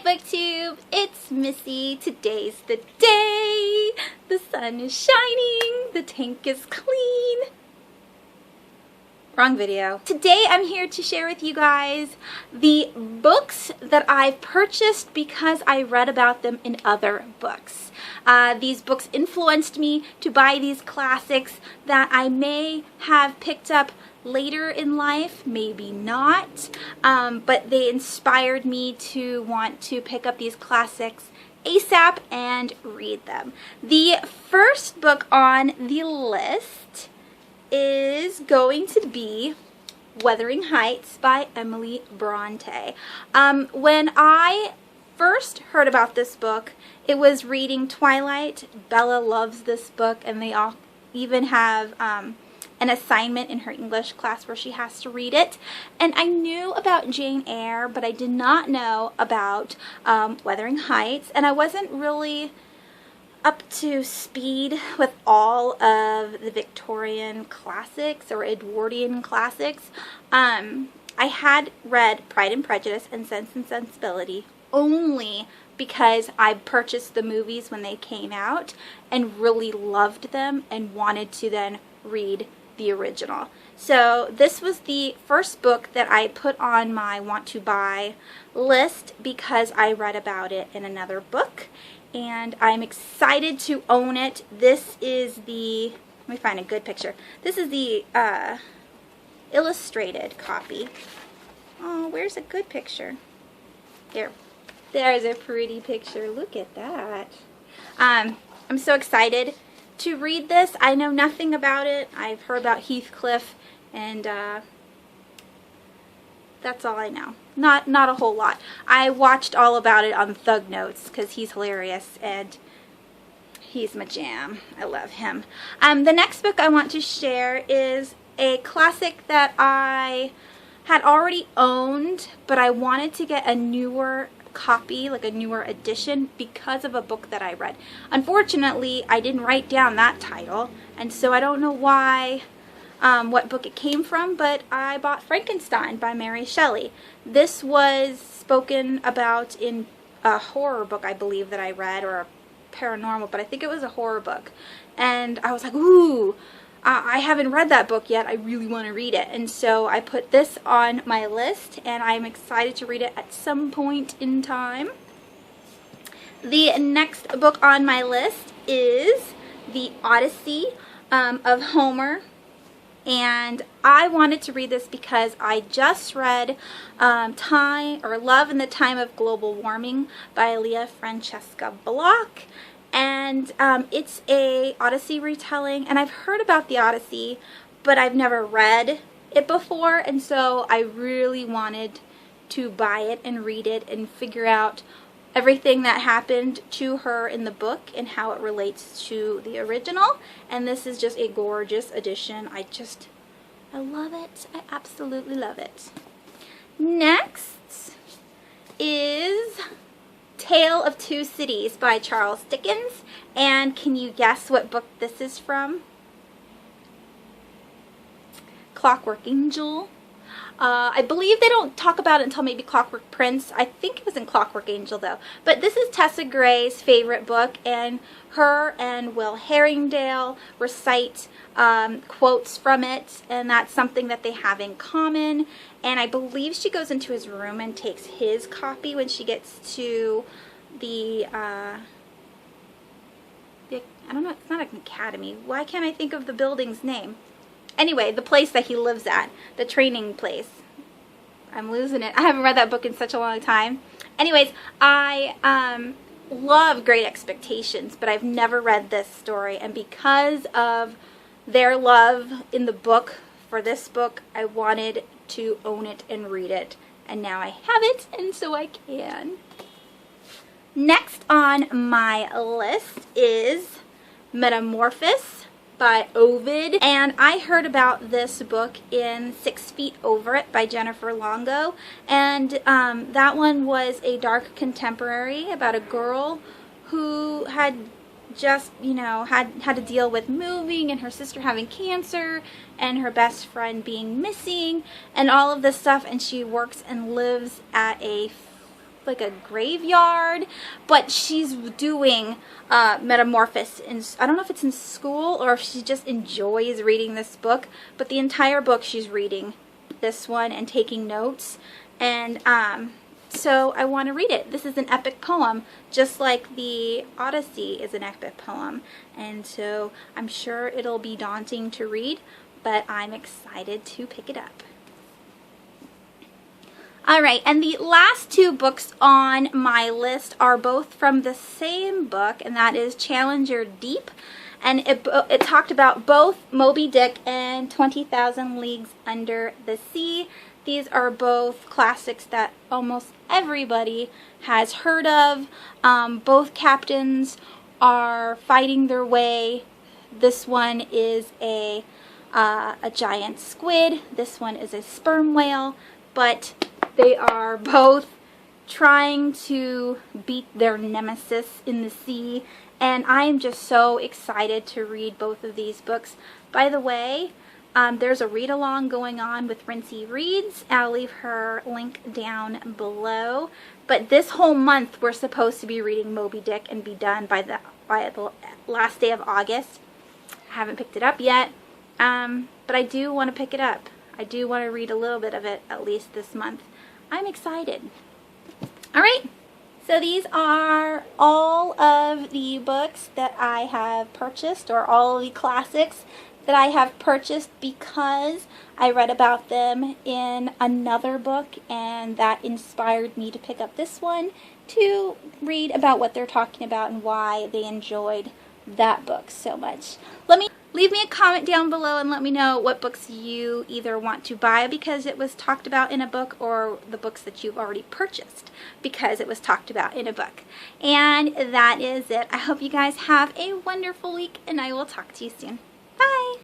booktube, it's Missy. Today's the day. The sun is shining, the tank is clean. Wrong video. Today I'm here to share with you guys the books that I've purchased because I read about them in other books. These books influenced me to buy these classics that I may have picked up later in life, maybe not, but they inspired me to want to pick up these classics ASAP and read them. The first book on the list is going to be Wuthering Heights by Emily Bronte. When I first heard about this book, it was reading Twilight. Bella loves this book, and they all even have an assignment in her English class where she has to read it. And I knew about Jane Eyre, but I did not know about Wuthering Heights, and I wasn't really up to speed with all of the Victorian classics or Edwardian classics. I had read Pride and Prejudice and Sense and Sensibility only because I purchased the movies when they came out and really loved them and wanted to then read the original. So this was the first book that I put on my want to buy list because I read about it in another book, and I'm excited to own it. This is the, let me find a good picture. This is the illustrated copy. Oh, where's a good picture? Here. There's a pretty picture. Look at that. I'm so excited to read this. I know nothing about it. I've heard about Heathcliff, and that's all I know. Not a whole lot. I watched all about it on Thug Notes because he's hilarious and he's my jam. I love him. The next book I want to share is a classic that I had already owned, but I wanted to get a newer copy, like a newer edition, because of a book that I read. Unfortunately, I didn't write down that title, and so I don't know why, what book it came from, but I bought Frankenstein by Mary Shelley. This was spoken about in a horror book, I believe, that I read, or a paranormal, but I think it was a horror book. And I was like, ooh, I haven't read that book yet. I really want to read it. And so I put this on my list, and I'm excited to read it at some point in time. The next book on my list is The Odyssey of Homer. And I wanted to read this because I just read Love in the Time of Global Warming by Leah Francesca Block. And it's a Odyssey retelling, and I've heard about the Odyssey, but I've never read it before, and so I really wanted to buy it and read it and figure out everything that happened to her in the book and how it relates to the original. And this is just a gorgeous edition. I love it. I absolutely love it. Next is Tale of Two Cities by Charles Dickens. And can you guess what book this is from? Clockwork Angel. I believe they don't talk about it until maybe Clockwork Prince. I think it was in Clockwork Angel though. But this is Tessa Gray's favorite book, and her and Will Herringdale recite quotes from it, and that's something that they have in common. And I believe she goes into his room and takes his copy when she gets to the I don't know, it's not an academy. Why can't I think of the building's name? Anyway, the place that he lives at, the training place. I'm losing it. I haven't read that book in such a long time. Anyways, I love Great Expectations, but I've never read this story. And because of their love in the book for this book, I wanted to own it and read it. And now I have it, and so I can. Next on my list is Metamorphosis by Ovid, and I heard about this book in 6 Feet Over It by Jennifer Longo, and that one was a dark contemporary about a girl who had just, had to deal with moving and her sister having cancer and her best friend being missing and all of this stuff, and she works and lives at a like a graveyard, but she's doing Metamorphosis in, I don't know if it's in school or if she just enjoys reading this book, but the entire book she's reading this one and taking notes, and so I want to read it. This is an epic poem, just like the Odyssey is an epic poem, and so I'm sure it'll be daunting to read, but I'm excited to pick it up. Alright, and the last two books on my list are both from the same book, and that is Challenger Deep. And it talked about both Moby Dick and 20,000 Leagues Under the Sea. These are both classics that almost everybody has heard of. Both captains are fighting their way. This one is a giant squid. This one is a sperm whale. But they are both trying to beat their nemesis in the sea, and I am just so excited to read both of these books. By the way, there's a read-along going on with Rincey Reads. I'll leave her link down below. But this whole month we're supposed to be reading Moby Dick and be done by the last day of August. I haven't picked it up yet, but I do want to pick it up. I do want to read a little bit of it at least this month. I'm excited. Alright, so these are all of the books that I have purchased, or all of the classics that I have purchased because I read about them in another book, and that inspired me to pick up this one to read about what they're talking about and why they enjoyed that book so much. Leave me a comment down below and let me know what books you either want to buy because it was talked about in a book, or the books that you've already purchased because it was talked about in a book. And that is it. I hope you guys have a wonderful week, and I will talk to you soon.